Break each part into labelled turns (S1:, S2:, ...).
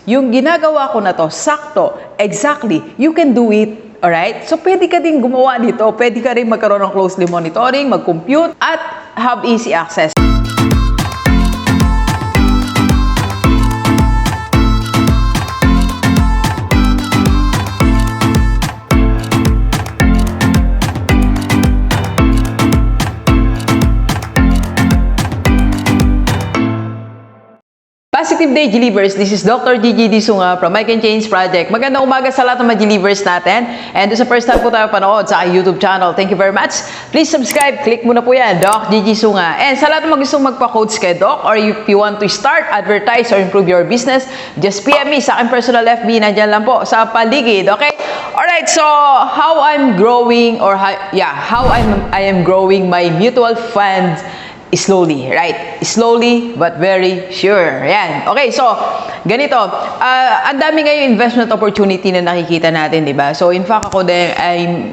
S1: yung ginagawa ko na to, sakto, exactly, you can do it. Alright? So, pwede ka din gumawa dito. Pwede ka rin magkaroon ng closely monitoring, mag-compute, at have easy access. Positive Day, Gilivers. This is Dr. Gigi Sunga from I Can Change Project. Magandang umaga sa lahat ng mga Gilivers natin. And sa first time po tayo panood sa aking YouTube channel, thank you very much. Please subscribe. Click mo na po yan, Doc Gigi Sunga. And sa lahat ng mga gustong magpa-coach kay Doc, or if you want to start, advertise, or improve your business, just PM me sa aking personal FB. Nandiyan lang po sa paligid. Okay? Alright, so how I'm growing, or how I am growing my mutual funds slowly, right? Slowly but very sure. Yan. Okay, so ganito. Ang dami ngayon investment opportunity na nakikita natin, di ba? So in fact ako din, I'm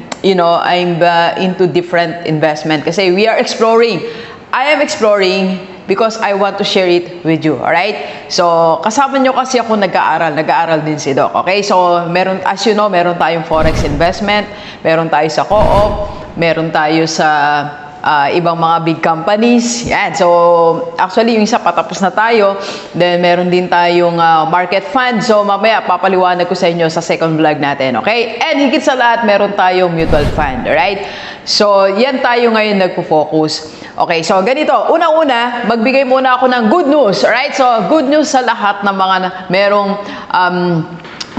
S1: into different investment kasi we are exploring. I am exploring because I want to share it with you. Alright? So kasama nyo kasi ako nag-aaral din si Doc. Okay? So meron, as you know, meron tayong forex investment, meron tayo sa co-op, meron tayo sa ibang mga big companies. Yan. So, actually, yung isa patapos na tayo. Then, meron din tayong market fund. So, mamaya, papaliwanag ko sa inyo sa second vlog natin. Okay? And higit sa lahat, meron tayong mutual fund. Alright? So, yan tayo ngayon nagpo-focus. Okay, so ganito. Una-una, magbigay muna ako ng good news. Alright? So, good news sa lahat ng mga merong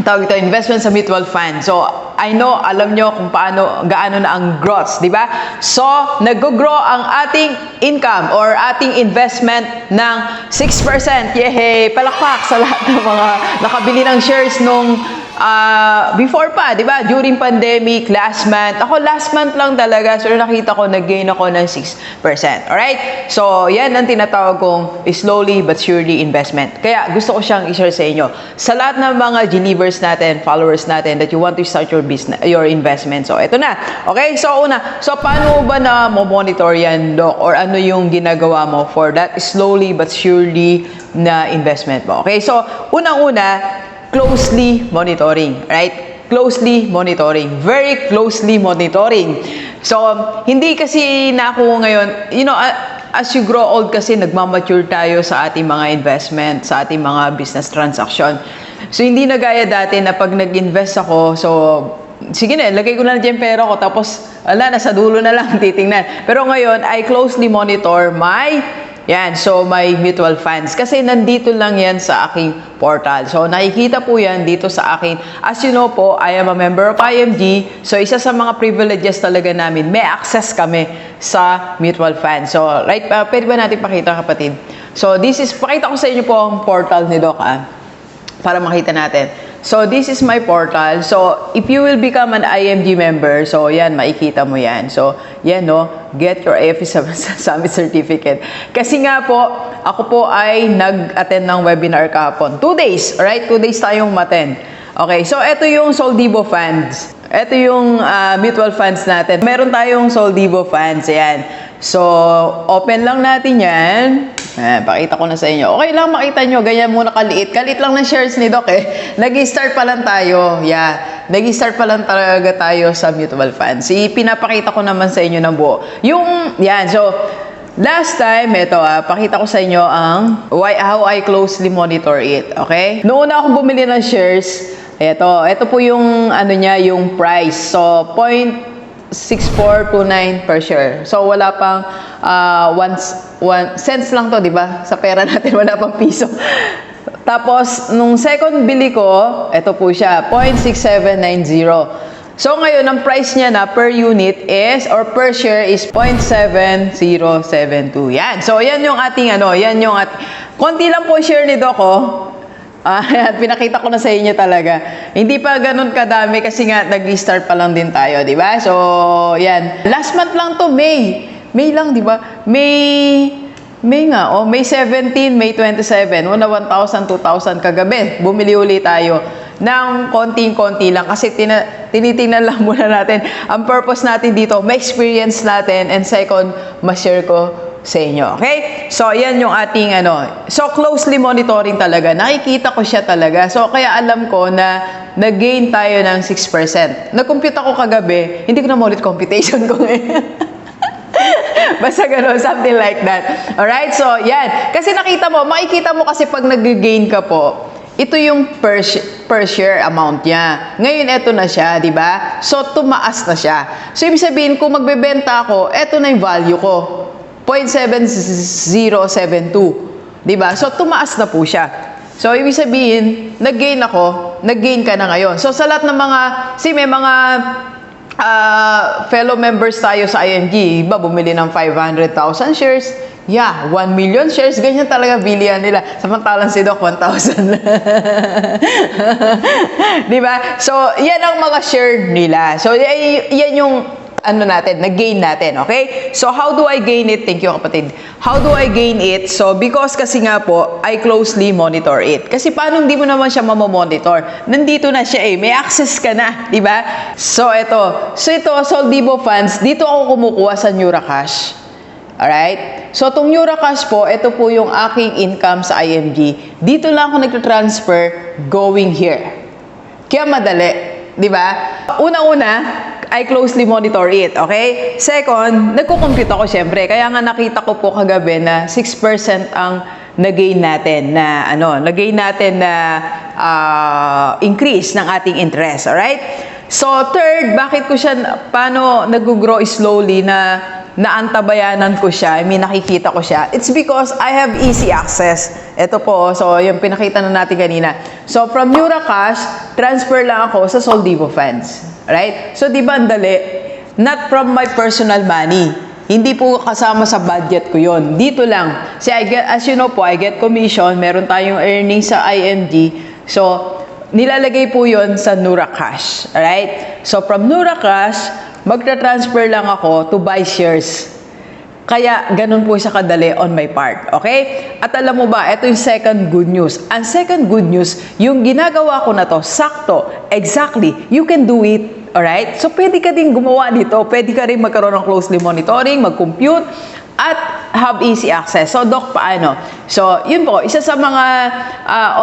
S1: tawag ito, investment sa mutual fund. So, I know, alam nyo kung gaano na ang growth, di ba? So, nag-grow ang ating income or ating investment ng 6%. Yehey! Palakpak sa lahat ng mga nakabili ng shares nung before pa, di ba? During pandemic, last month. Ako, last month lang talaga. So, nakita ko, nag-gain ako ng 6%. Alright? So, yan ang tinatawag kong slowly but surely investment. Kaya, gusto ko siyang i-share sa inyo. Sa lahat ng mga Gilivers natin, followers natin, that you want to start your business, your investment. So, eto na. Okay? So, una. So, paano ba na mo-monitor yan, Doc? Or ano yung ginagawa mo for that slowly but surely na investment mo? Okay? So, unang-una, closely monitoring, right? Closely monitoring. Very closely monitoring. So, hindi kasi na ako ngayon, you know, as you grow old kasi nagmamature tayo sa ating mga investment, sa ating mga business transaction. So, hindi na gaya dati na pag nag-invest ako, so, sige na, lagay ko na dyan pera ko, tapos, nasa dulo na lang titingnan. Pero ngayon, I closely monitor so my mutual funds. Kasi nandito lang yan sa aking portal. So, nakikita po yan dito sa akin. As you know po, I am a member of IMG. So, isa sa mga privileges talaga namin, may access kami sa mutual funds. So, right, pwede ba natin pakita, kapatid? So, pakita ko sa inyo po ang portal ni Doc, para makita natin. So, this is my portal. So, if you will become an IMG member, so, yan, makikita mo yan. So, yan, no, get your AFE Summit Certificate. Kasi nga po, ako po ay nag-attend ng webinar kahapon. 2 days, alright? 2 days tayong ma-attend. Okay, so, ito yung Soldivo funds. Ito yung mutual funds natin. Meron tayong Soldivo funds, yan. So, open lang natin yan. Pakita ko na sa inyo. Okay lang makita nyo, ganyan muna kaliit. Kaliit lang ng shares ni Doc Nag-start pa lang tayo. Yeah. Nag-start pa lang talaga tayo sa mutual funds. Pinapakita ko naman sa inyo ng buo. So, last time, pakita ko sa inyo how I closely monitor it. Okay? Noong una akong bumili ng shares, ito po yung, yung price. So, 0.6429 per share. So, wala pang 1 cents lang to, di ba? Sa pera natin, wala pang piso. Tapos, nung second bili ko, ito po siya, 0.6790. So, ngayon, ang price niya na per unit is, or per share is 0.7072. Yan. So, yan yung ating, konti lang po share ni Doc, pinakita ko na sa inyo talaga. Hindi pa ganun kadami kasi nga nag-start pa lang din tayo, di ba? So, yan. Last month lang to, May. May lang, di ba? May 17, May 27. 1,000, 2,000 kagabi. Bumili ulit tayo ng konting-konti lang kasi tinitingnan lang muna natin. Ang purpose natin dito, ma-experience natin, and second, ma-share ko sa inyo. Okay? So, yan yung ating So, closely monitoring talaga. Nakikita ko siya talaga. So, kaya alam ko na nag-gain tayo ng 6%. Nag-compute ako kagabi. Hindi ko na maulit computation ko ngayon. Basta gano'n, something like that. Alright? So, yan. Kasi makikita mo kasi pag nag-gain ka po, ito yung per share amount niya. Ngayon, ito na siya, di ba? So, tumaas na siya. So, ibig sabihin, kung magbebenta ako, ito na yung value ko. 0.7072. Di ba? So, tumaas na po siya. So, ibig sabihin, nag-gain ako, nag-gain ka na ngayon. So, sa lahat ng mga, may mga fellow members tayo sa IMG, iba bumili ng 500,000 shares, 1 million shares, ganyan talaga bilihan nila. Samantalang si Doc, 1,000. Diba? So, yan ang mga share nila. So, yan yung nag-gain natin, okay? So, how do I gain it? Thank you, kapatid. How do I gain it? So, because kasi nga po, I closely monitor it. Kasi paano hindi mo naman siya mamamonitor? Nandito na siya may access ka na, di ba? So, ito, Soldivo funds, dito ako kumukuha sa Neuracash. Alright? So, itong Neuracash po, ito po yung aking income sa IMG. Dito lang ako nagtra-transfer going here. Kaya madali, di ba? Una-una, I closely monitor it, okay? Second, nagko-compute ako syempre. Kaya nga nakita ko po kagabi na 6% ang nag-gain natin na increase ng ating interest, alright? So, third, bakit ko siya, paano nag-grow slowly na naantabayanan ko siya, nakikita ko siya, it's because I have easy access. Ito po, so yung pinakita na natin kanina. So, from Neuracash, transfer lang ako sa Soldivo funds. Right? So, di ba ang dali? Not from my personal money. Hindi po kasama sa budget ko yon. Dito lang. As you know po, I get commission. Meron tayong earnings sa IMG. So, nilalagay po yon sa Neuracash. Right? So, from Neuracash, magta-transfer lang ako to buy shares. Kaya, ganun po siya kadali on my part. Okay? At alam mo ba, ito yung second good news. Ang second good news, yung ginagawa ko na to, sakto, exactly, you can do it. Alright? So, pwede ka din gumawa nito. Pwede ka rin magkaroon ng closely monitoring, mag-compute, at have easy access. So, Doc, paano? So, yun po, isa sa mga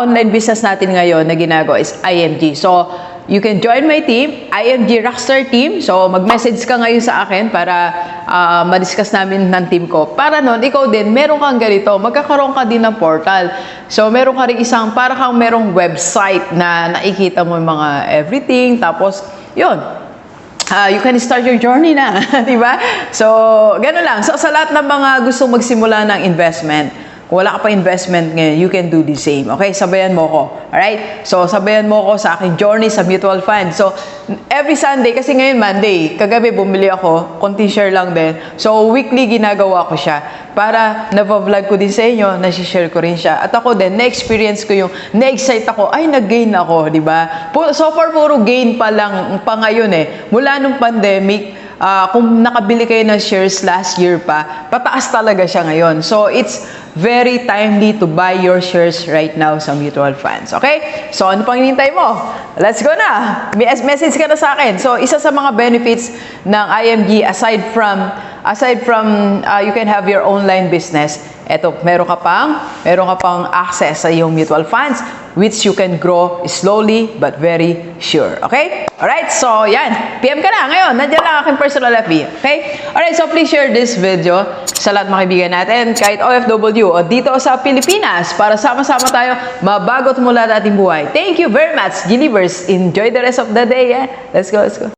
S1: online business natin ngayon na ginagawa is IMG. So, you can join my team, IMG Rockstar Team. So, mag-message ka ngayon sa akin para ma-discuss namin ng team ko. Para nun, ikaw din, meron kang ganito, magkakaroon ka din ng portal. So, meron ka rin para kang merong website na nakikita mo yung mga everything. Tapos, yun. You can start your journey na, di ba? So, gano'n lang. So, sa lahat ng mga gustong magsimula ng investment, kung wala ka pa investment ngayon, you can do the same. Okay? Sabayan mo ko. Alright? So, sabayan mo ko sa aking journey sa mutual fund. So, every Sunday, kasi ngayon Monday, kagabi bumili ako, konti share lang din. So, weekly ginagawa ko siya para na-vlog ko din sa inyo, na-share ko rin siya. At ako din, na-experience ko yung, na-excite ako, ay, nag-gain ako, di ba? So far, puro gain pa lang pa ngayon Mula nung pandemic, kung nakabili kayo ng shares last year pa, pataas talaga siya ngayon. So, it's very timely to buy your shares right now sa mutual funds. Okay? So, ano pang hinihintay mo? Let's go na! Message ka na sa akin. So, isa sa mga benefits ng IMG, aside from you can have your online business, eto, meron ka pang access sa iyong mutual funds, which you can grow slowly but very sure. Okay? Alright, so yan. PM ka na ngayon. Nandiyan lang aking personal FB. Okay? Alright, so please share this video sa lahat mga kaibigan natin, kahit OFW o dito sa Pilipinas, para sama-sama tayo mabagot mula ating buhay. Thank you very much, Gilivers. Enjoy the rest of the day. Let's go, let's go.